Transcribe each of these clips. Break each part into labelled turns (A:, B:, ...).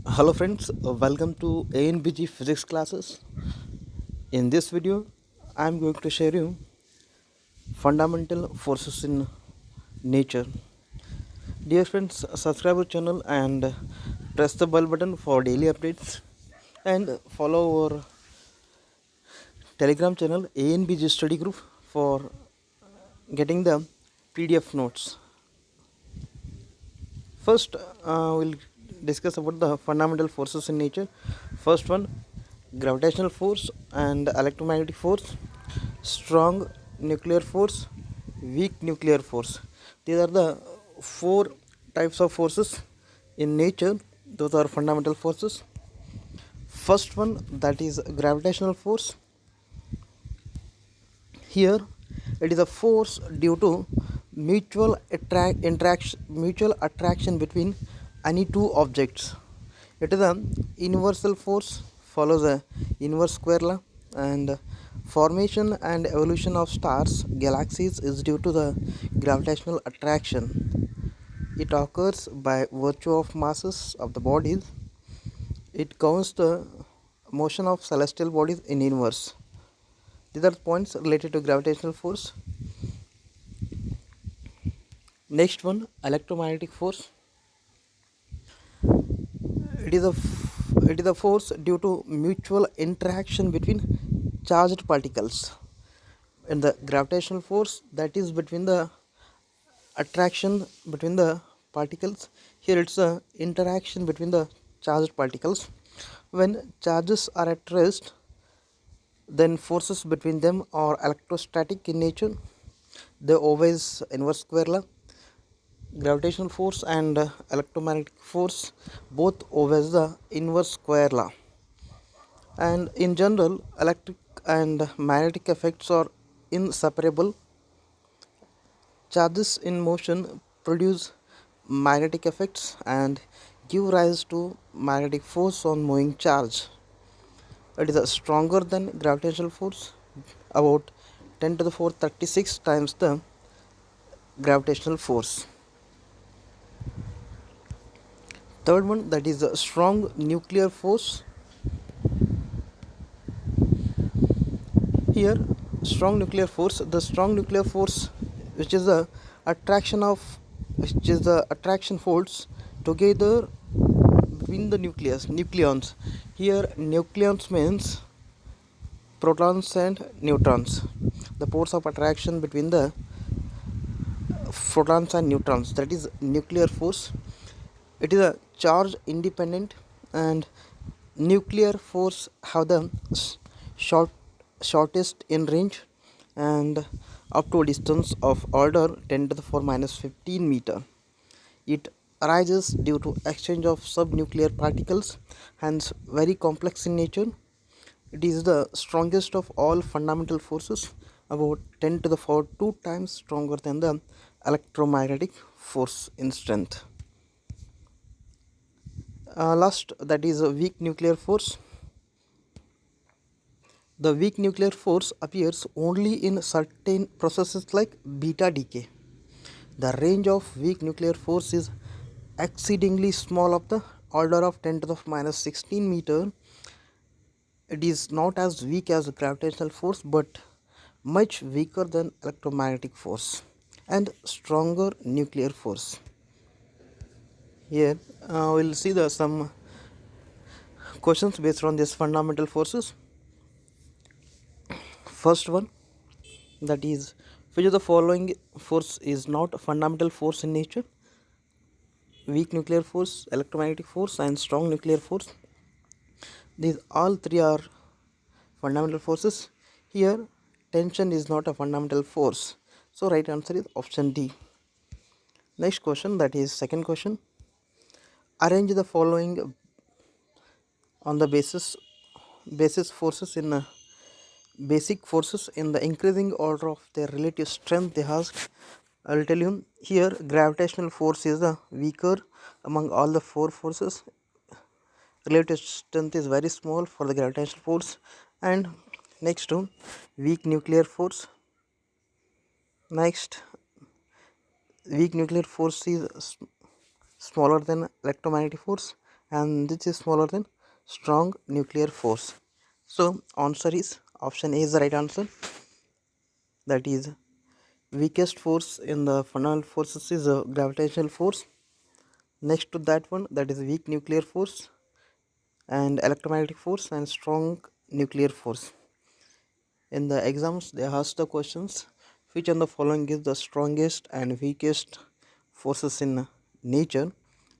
A: Hello friends, welcome to ANBG physics classes. In this video, I am going to share you fundamental forces in nature. Dear friends, subscribe our channel and press the bell button for daily updates and follow our Telegram channel ANBG study group for getting the PDF notes. First, we'll discuss about the fundamental forces in nature. First one, gravitational force and electromagnetic force, strong nuclear force, weak nuclear force. These are the four types of forces in nature. Those are fundamental forces. First one, that is gravitational force. Here it is a force due to mutual attraction between any two objects. It is a universal force, follows a inverse square law, and formation and evolution of stars, galaxies is due to the gravitational attraction. It occurs by virtue of masses of the bodies. It governs the motion of celestial bodies in universe. These are points related to gravitational force. Next one, electromagnetic force. It is a force due to mutual interaction between charged particles. And the gravitational force, that is between the attraction between the particles. Here it's a interaction between the charged particles. When charges are at rest, then forces between them are electrostatic in nature. They always inverse square law. Gravitational force and electromagnetic force both obeys the inverse square law. And in general, electric and magnetic effects are inseparable. Charges in motion produce magnetic effects and give rise to magnetic force on moving charge. It is stronger than gravitational force, about 10 to the 4 36 times the gravitational force. Third one, that is a strong nuclear force. Here, the strong nuclear force, which is the attraction force together between the nucleons. Here, nucleons means protons and neutrons. The force of attraction between the protons and neutrons, that is nuclear force. It is a charge independent, and nuclear force have the short shortest in range and up to a distance of order 10 to the 4 minus 15 meter. It arises due to exchange of subnuclear particles, hence very complex in nature. It is the strongest of all fundamental forces, about 10 to the 4 2 times stronger than the electromagnetic force in strength. Last, that is a weak nuclear force. The weak nuclear force appears only in certain processes like beta decay. The range of weak nuclear force is exceedingly small, of the order of 10 to the minus 16 meter. It is not as weak as gravitational force but much weaker than electromagnetic force and stronger nuclear force. Here we'll see the some questions based on these fundamental forces. First one, that is, which of the following force is not a fundamental force in nature? Weak nuclear force, electromagnetic force, and strong nuclear force. These all three are fundamental forces. Here, tension is not a fundamental force. So right answer is option D. Next question, that is second question. Arrange the following on the basis forces in basic forces in the increasing order of their relative strength. They ask. I will tell you here, gravitational force is the weaker among all the four forces. Relative strength is very small for the gravitational force. And next to weak nuclear force. Next, weak nuclear force is smaller than electromagnetic force, and this is smaller than strong nuclear force. So answer is option A is the right answer. That is, weakest force in the fundamental forces is a gravitational force. Next to that one, that is weak nuclear force and electromagnetic force and strong nuclear force. In the exams, they ask the questions which on the following is the strongest and weakest forces in nature.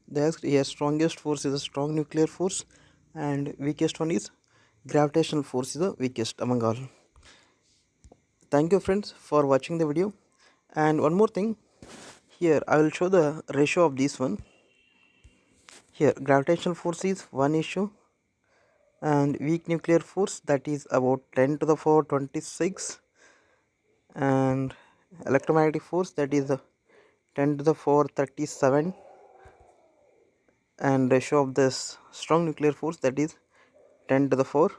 A: They ask here strongest force is a strong nuclear force and weakest one is gravitational force is the weakest among all. Thank you friends for watching the video. And one more thing, here I will show the ratio of this one. Here gravitational force is 1 issue and weak nuclear force that is about 10 to the power 26 and electromagnetic force that is 10 to the power 37 and ratio of this strong nuclear force that is 10 to the power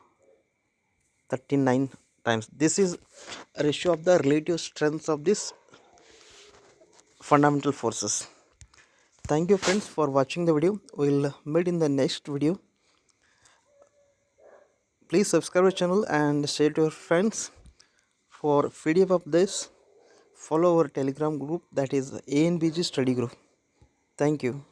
A: 39 times. This is a ratio of the relative strengths of this fundamental forces. Thank you friends for watching the video. We'll meet in the next video. Please subscribe our channel and share to your friends. For PDF of this, follow our Telegram group that is ANBG study group. Thank you.